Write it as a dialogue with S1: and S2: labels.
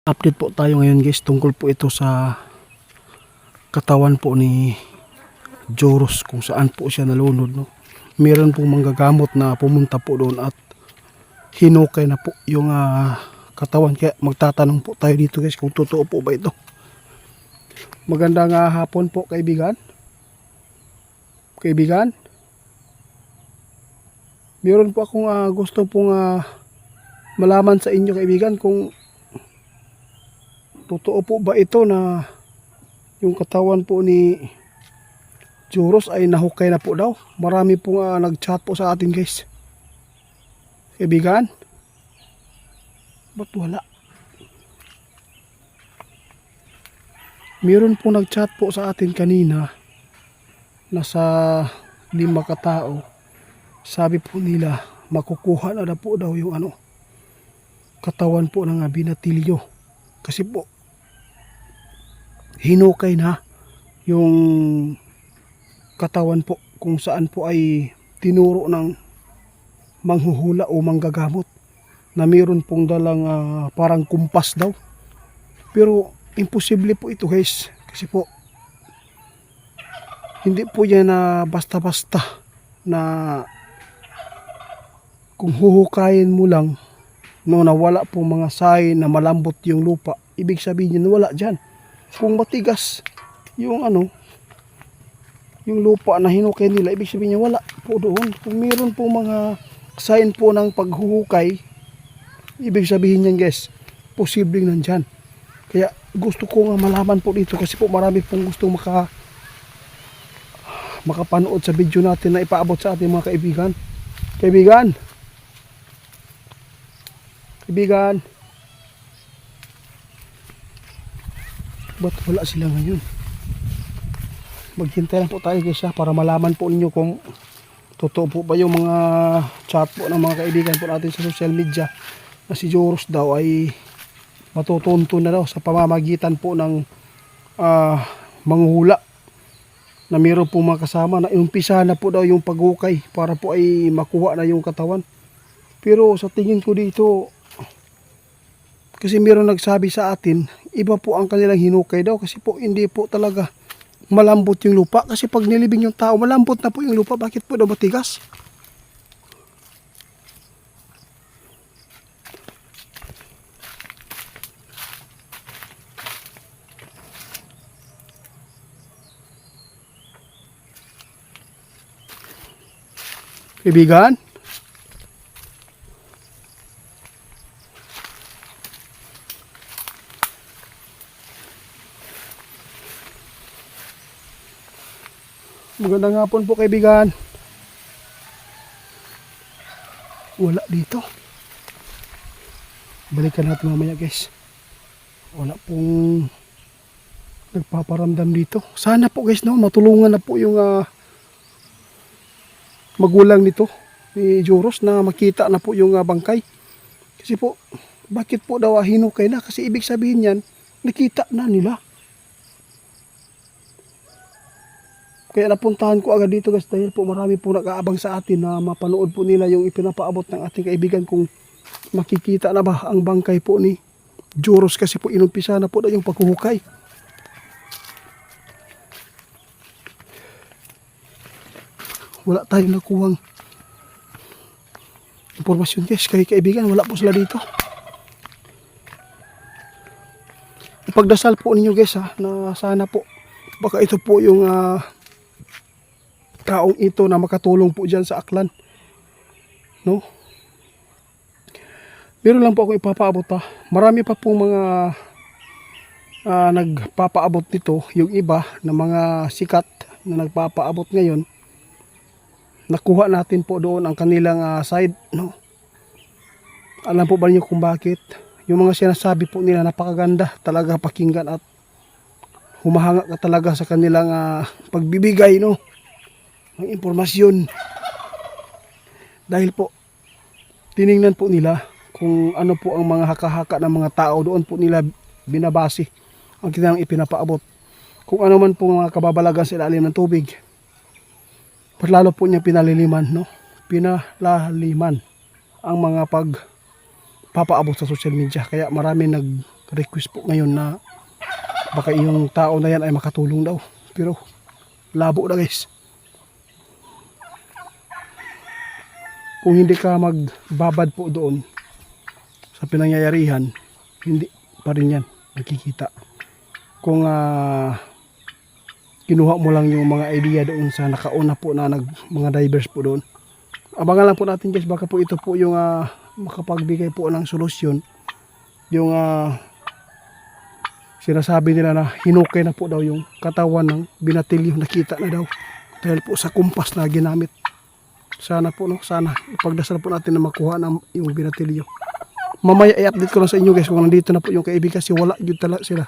S1: Update po tayo ngayon guys, tungkol po ito sa katawan po ni Joros, kung saan po siya nalunod, no? Meron pong manggagamot na pumunta po doon at hinukay na po yung katawan. Kaya magtatanong po tayo dito guys kung totoo po ba ito. Magandang hapon po kaibigan. Kaibigan, meron po akong gusto pong malaman sa inyo kaibigan, kung totoo po ba ito na yung katawan po ni Joros ay nahukay na po daw. Marami pong nag-chat po sa atin guys. Kaibigan, ba't wala? Meron pong nag-chat po sa atin kanina. Nasa 5 katao. Sabi po nila makukuha na po daw yung katawan po ng binatilyo. Kasi po hinukay na yung katawan po, kung saan po ay tinuro ng manghuhula o manggagamot na mayroon pong dalang parang kumpas daw. Pero imposible po ito guys, kasi po hindi po yan na basta-basta na kung huhukayin mo lang no, nawala po mga sign na malambot yung lupa, ibig sabihin yun wala dyan. Kung matigas yung yung lupa na hinukay nila, ibig sabihin niya wala po doon. Kung meron po mga sign po ng paghuhukay, ibig sabihin niyan guys, posibleng nandyan. Kaya gusto ko nga malaman po dito, kasi po marami pong gusto makapanood sa video natin na ipaabot sa ating mga kaibigan. Kaibigan, ba't wala sila ngayon? Maghintay lang po tayo guys para malaman po ninyo kung totoo po ba yung mga chat po ng mga kaibigan po natin sa social media na si Joros daw ay matutunto na daw sa pamamagitan po ng manghula, na mayroon po mga kasama na inumpisa na po daw yung paghukay para po ay makuha na yung katawan. Pero sa tingin ko dito, kasi mayroon nagsabi sa atin, iba po ang kanilang hinukay daw, kasi po hindi po talaga malambot yung lupa. Kasi pag nilibing yung tao, malambot na po yung lupa. Bakit po daw matigas? Kaibigan, magandang hapon po kaibigan. Wala dito. Balikan natin mamaya guys. Wala pong nagpaparamdam dito. Sana po guys, no, matulungan na po yung magulang nito ni Joros na makita na po yung bangkay. Kasi po, bakit po daw hinukay na? Kasi ibig sabihin yan, nakita na nila. Kaya napuntahan ko agad dito guys, dahil po marami po nag-aabang sa atin na mapanood po nila yung ipinapaabot ng ating kaibigan, kung makikita na ba ang bangkay po ni Joros. Kasi po inumpisa na po na yung paghuhukay. Wala tayong nakuhang impormasyon guys, kay kaibigan, wala po sila dito. Ipagdasal po ninyo guys na sana po baka ito po yung taong ito na makatulong po dyan sa aklan, no? Meron lang po akong ipapaabot marami pa pong mga nagpapaabot nito. Yung iba na mga sikat na nagpapaabot ngayon, nakuha natin po doon ang kanilang side, no? Alam po ba niyo kung bakit? Yung mga sinasabi po nila napakaganda talaga pakinggan, at humahanga ka talaga sa kanilang pagbibigay, no, ng impormasyon. Dahil po tiningnan po nila kung ano po ang mga haka-haka ng mga tao, doon po nila binabase ang kanilang ipinapaabot. Kung ano man po mga kababalagan sa ilalim ng tubig, lalo po niya pinaliliman, no? Pinalaliman ang mga pagpapaabot sa social media. Kaya marami request po ngayon na baka yung tao na yan ay makatulong daw. Pero labo na guys. Kung hindi ka magbabad po doon sa pinangyayarihan, hindi pa rin yan nakikita. Kung kinuha mo lang yung mga idea doon sa nakauna po na mga divers po doon. Abangan lang po natin guys, baka po ito po yung makapagbigay po ng solusyon. Yung sinasabi nila na hinukay na po daw yung katawan ng binatilyo, nakita na daw dahil po sa kumpas na ginamit. Sana po, no, sana ipagdasal po natin na makuha ng yung binatilyo. Mamaya i-update ko lang sa inyo guys kung nandito na po yung kaibigan kasi wala yun talaga sila.